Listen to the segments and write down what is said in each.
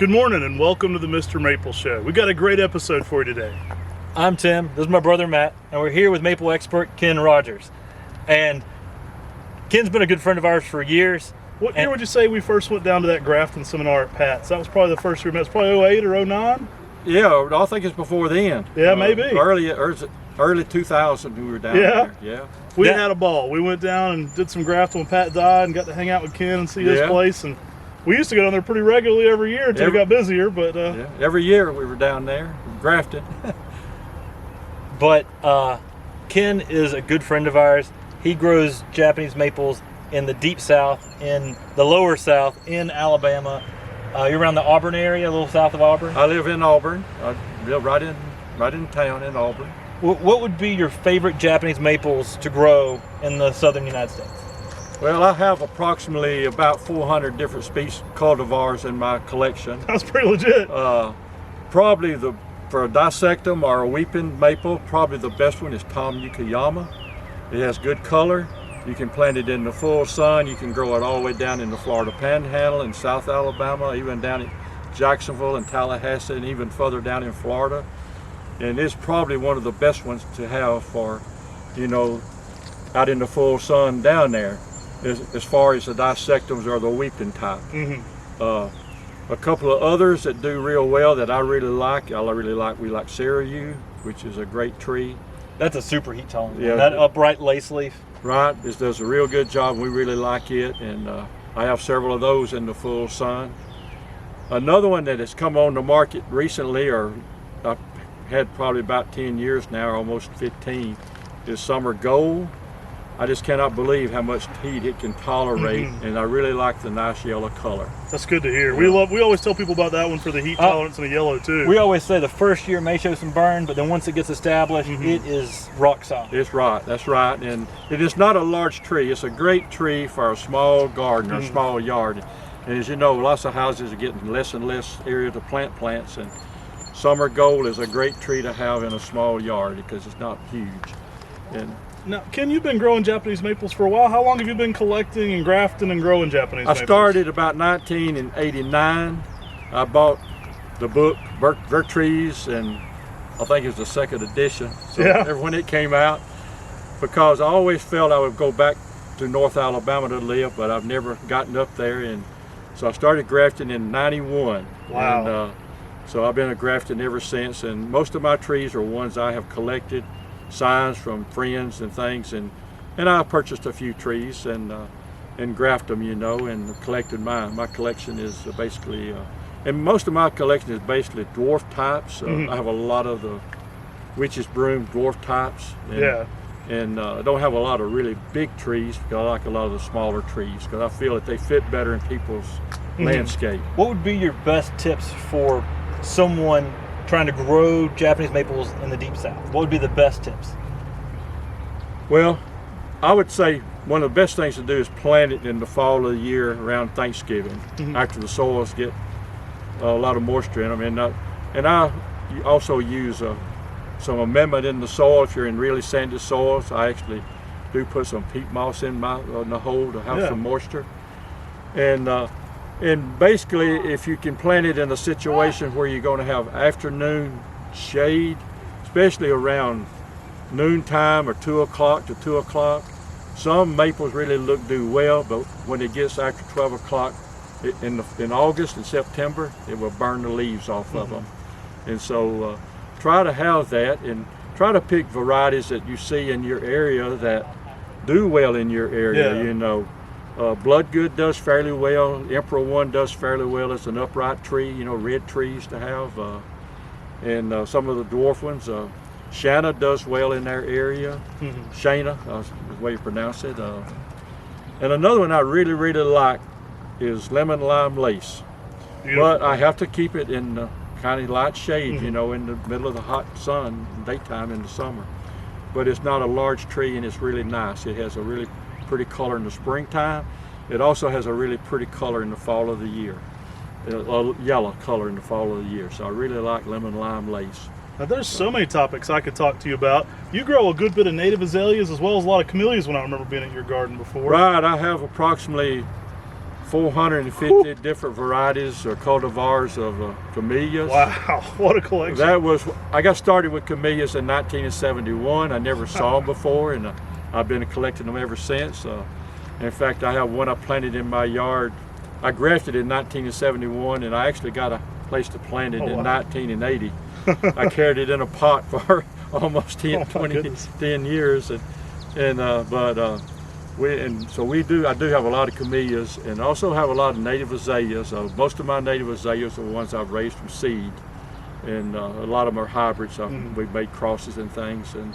Good morning and welcome to the Mr. Maple Show. We got a great episode for you today. I'm Tim, this is my brother Matt, and we're here with maple expert Ken Rogers. And Ken's been a good friend of ours for years. What year would you say we first went down to that Grafting seminar at Pat's? That was probably the first year we met. It's probably 08 or 09? Yeah, I think it's before then. Yeah, maybe. Early 2000 we were down there. Yeah. We had a ball. We went down and did some grafting when Pat died and got to hang out with Ken and see his place. And we used to go down there pretty regularly every year until we got busier. But every year we were down there grafting. But Ken is a good friend of ours. He grows Japanese maples in the deep south, in the lower south, in Alabama. You're around the Auburn area, a little south of Auburn? I live in Auburn. I live right in town in Auburn. What would be your favorite Japanese maples to grow in the southern United States? Well, I have approximately about 400 different species cultivars in my collection. That's pretty legit. Probably for a dissectum or a weeping maple, probably the best one is Tamukeyama. It has good color. You can plant it in the full sun. You can grow it all the way down in the Florida Panhandle in South Alabama, even down in Jacksonville and Tallahassee, and even further down in Florida. And it's probably one of the best ones to have for, out in the full sun down there, as far as the dissectums or the weeping type. A couple of others that do real well that I really like, we like Seiryu, which is a great tree. That's a super heat tolerant. Yeah. That upright lace leaf. Right, it does a real good job. We really like it, and I have several of those in the full sun. Another one that has come on the market recently, or I've had probably about 10 years now, almost 15, is summer gold. I just cannot believe how much heat it can tolerate, and I really like the nice yellow color. That's good to hear. We always tell people about that one for the heat tolerance and the yellow too. We always say the first year may show some burn, but then once it gets established, it is rock solid. It's right, that's right. And it is not a large tree. It's a great tree for a small garden or a small yard. And as you know, lots of houses are getting less and less area to plant plants, and summer gold is a great tree to have in a small yard because it's not huge. And now, Ken, you've been growing Japanese maples for a while. How long have you been collecting and grafting and growing Japanese maples? I started about 1989. I bought the book, Trees, and I think it was the second edition. So when it came out, because I always felt I would go back to North Alabama to live, but I've never gotten up there. And so I started grafting in 91. Wow. And so I've been grafting ever since. And most of my trees are ones I have collected, signs from friends and things, and I purchased a few trees and graft them, and collected mine. My collection is basically, and most of my collection is basically dwarf types. I have a lot of the witch's broom dwarf types. And I don't have a lot of really big trees because I like a lot of the smaller trees because I feel that they fit better in people's landscape. What would be your best tips for someone trying to grow Japanese maples in the deep south? What would be the best tips? Well, I would say one of the best things to do is plant it in the fall of the year around Thanksgiving, after the soils get a lot of moisture in them. And I also use some amendment in the soil. If you're in really sandy soils, I actually do put some peat moss in the hole to have some moisture. And basically, if you can plant it in a situation where you're going to have afternoon shade, especially around noontime or 2 o'clock to 2 o'clock, some maples really do well, but when it gets after 12 o'clock in August and September, it will burn the leaves off of them. And so try to have that, and try to pick varieties that you see in your area that do well in your area. Bloodgood does fairly well. Emperor I does fairly well. It's an upright tree, red trees to have. And some of the dwarf ones. Shanna does well in their area. Shana is the way you pronounce it. And another one I really, really like is lemon lime lace. But I have to keep it in kind of light shade, in the middle of the hot sun, daytime in the summer. But it's not a large tree, and it's really nice. It has a really pretty color in the springtime. It also has a really pretty color in the fall of the year, a yellow color in the fall of the year. So I really like lemon lime lace. Now, there's so many topics I could talk to you about. You grow a good bit of native azaleas as well as a lot of camellias when I remember being at your garden before. Right, I have approximately 450 different varieties or cultivars of camellias. Wow, what a collection. I got started with camellias in 1971. I never saw them before, and I've been collecting them ever since. In fact, I have one I planted in my yard. I grafted in 1971, and I actually got a place to plant it in 1980. I carried it in a pot for almost 10 years, I do have a lot of camellias, and also have a lot of native azaleas. Most of my native azaleas are ones I've raised from seed, and a lot of them are hybrids. We've made crosses and things, and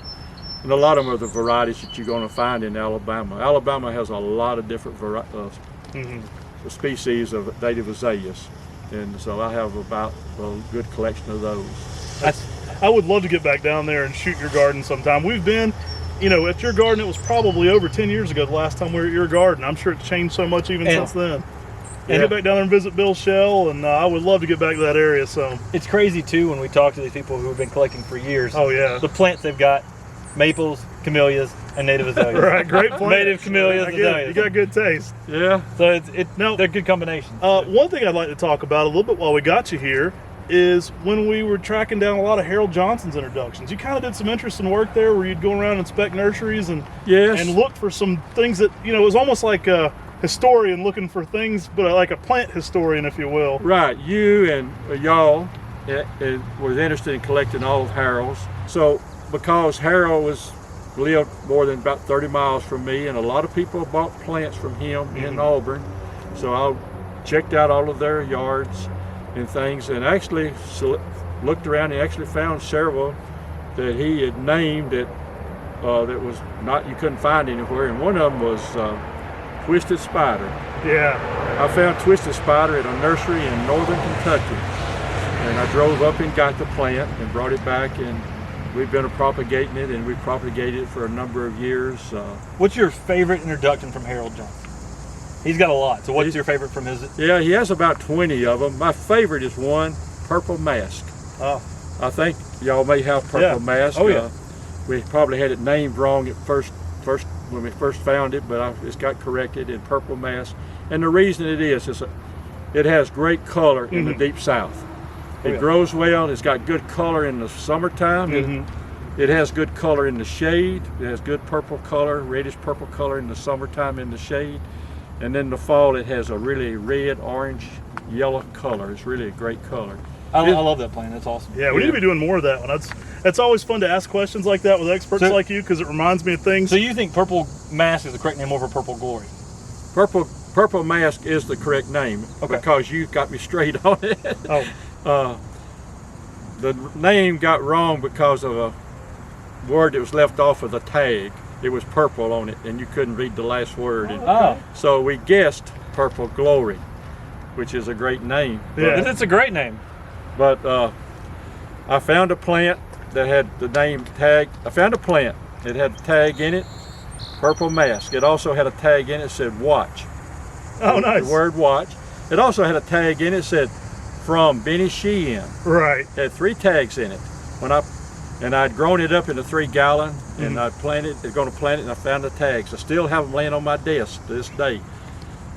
a lot of them are the varieties that you're going to find in Alabama. Alabama has a lot of different species of native azaleas, and so I have about a good collection of those. I would love to get back down there and shoot your garden sometime. We've been, at your garden. It was probably over 10 years ago the last time we were at your garden. I'm sure it's changed so much even since then. And get back down there and visit Bill's shell, and I would love to get back to that area. So it's crazy too when we talk to these people who have been collecting for years. Oh yeah, the plants they've got: maples, camellias, and native azaleas. Right, great plants. Native camellias, azaleas. You got good taste. Yeah. So they're good combinations. One thing I'd like to talk about a little bit while we got you here is when we were tracking down a lot of Harold Johnson's introductions. You kind of did some interesting work there where you'd go around and inspect nurseries and look for some things that, it was almost like a historian looking for things, but like a plant historian, if you will. Right. You and y'all was interested in collecting all of Harold's. So because Harold lived more than about 30 miles from me, and a lot of people bought plants from him in Auburn, so I checked out all of their yards and things, and actually looked around and actually found several that he had named that was not, you couldn't find anywhere, and one of them was Twisted Spider. Yeah. I found Twisted Spider at a nursery in northern Kentucky, and I drove up and got the plant and brought it back, and we've been propagating it, and we've propagated it for a number of years. What's your favorite introduction from Harold Johnson? He's got a lot, so what's your favorite from his? Yeah, he has about 20 of them. My favorite is one, Purple Mask. Oh. I think y'all may have Purple Mask. Oh yeah. We probably had it named wrong at first when we first found it, but it's got corrected in Purple Mask. And the reason it is it has great color in the deep south. It grows well. It's got good color in the summertime. It has good color in the shade. It has good purple color, reddish purple color in the summertime in the shade. And then in the fall, it has a really red, orange, yellow color. It's really a great color. I love that plant. That's awesome. Yeah, we need to be doing more of that one. That's always fun to ask questions like that with experts like you, because it reminds me of things. So you think Purple Mask is the correct name over Purple Glory? Purple Mask is the correct name because you got me straight on it. Oh. The name got wrong because of a word that was left off of the tag. It was purple on it, and you couldn't read the last word. So we guessed Purple Glory, which is a great name. Yeah, it's a great name. But I found a plant that had the name tag. I found a plant that had a tag in it, Purple Mask. It also had a tag in it that said watch. Oh, nice. The word watch. It also had a tag in it that said from Benny Sheehan. Right. It had 3 tags in it. And I'd grown it up in a 3-gallon, and I planted. They're going to plant it, and I found the tags. I still have them laying on my desk to this day.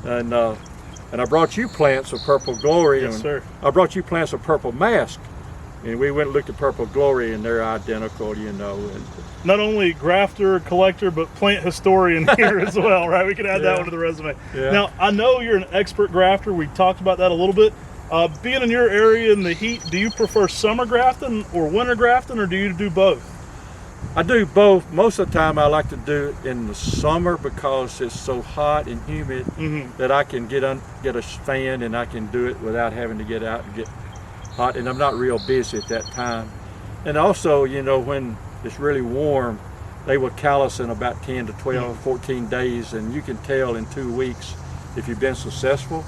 And I brought you plants of Purple Glory. Yes, sir. I brought you plants of Purple Mask, and we went and looked at Purple Glory, and they're identical, And not only grafter, collector, but plant historian here as well, right? We can add that one to the resume. Yeah. Now, I know you're an expert grafter. We talked about that a little bit. Being in your area in the heat, do you prefer summer grafting or winter grafting, or do you do both? I do both. Most of the time I like to do it in the summer because it's so hot and humid that I can get a fan and I can do it without having to get out and get hot, and I'm not real busy at that time. And also, when it's really warm, they will callus in about 10 to 12, 14 days, and you can tell in 2 weeks if you've been successful.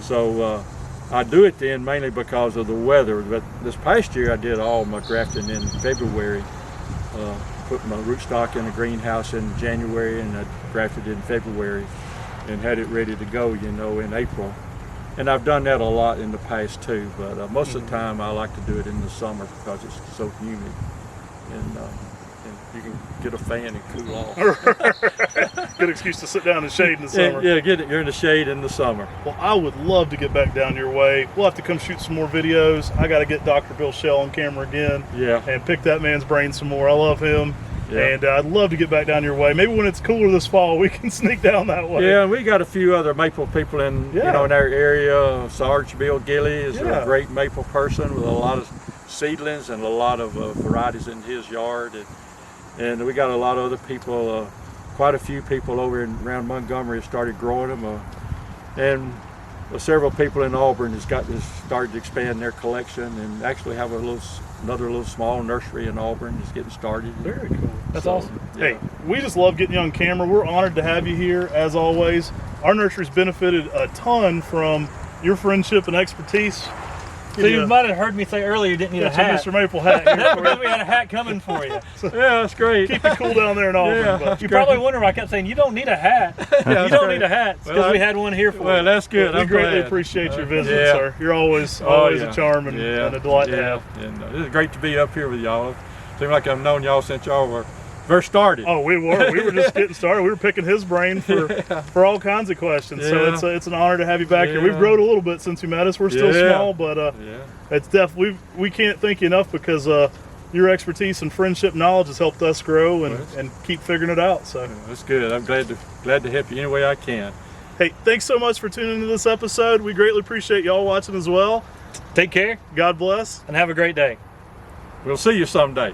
So I do it then mainly because of the weather, but this past year I did all my grafting in February. Put my rootstock in a greenhouse in January, and I grafted it in February and had it ready to go, in April. And I've done that a lot in the past too, but most of the time I like to do it in the summer because it's so humid. and you can get a fan and cool off. Good excuse to sit down in shade in the summer. Yeah, get it. You're in the shade in the summer. Well, I would love to get back down your way. We'll have to come shoot some more videos. I got to get Dr. Bill Shell on camera again. Yeah. And pick that man's brain some more. I love him. Yeah. And I'd love to get back down your way. Maybe when it's cooler this fall, we can sneak down that way. Yeah, and we got a few other maple people in in our area. Sarge Bill Gilly is a great maple person with a lot of seedlings and a lot of varieties in his yard, and we got a lot of other people. Quite a few people over around Montgomery have started growing them, and several people in Auburn has started to expand their collection and actually have another little small nursery in Auburn is getting started. Very cool. That's awesome. Yeah. Hey, we just love getting you on camera. We're honored to have you here, as always. Our nursery's benefited a ton from your friendship and expertise. So you might have heard me say earlier you didn't need a hat. Mr. Maple hat. That's because we had a hat coming for you. Yeah, that's great. Keep it cool down there in Auburn. Yeah. But You probably wonder why I kept saying, you don't need a hat. You don't need a hat. It's because we had one here for Well, you. that's good. we I'm greatly glad. appreciate your visit, yeah. sir. You're always yeah. a charm and a delight to have. And it's great to be up here with y'all. Seems like I've known y'all since y'all were first started. Oh, we were just getting started. We were picking his brain for all kinds of questions. Yeah. So it's an honor to have you back here. We've Yeah. grown a little bit since we met us. We're still small, but it's definitely we can't thank you enough because your expertise and friendship knowledge has helped us grow and keep figuring it out. So That's good. I'm glad to help you any way I can. hey, thanks so much for tuning into this episode. We greatly appreciate y'all watching as well. Take care God bless. and have a great day. We'll see you someday.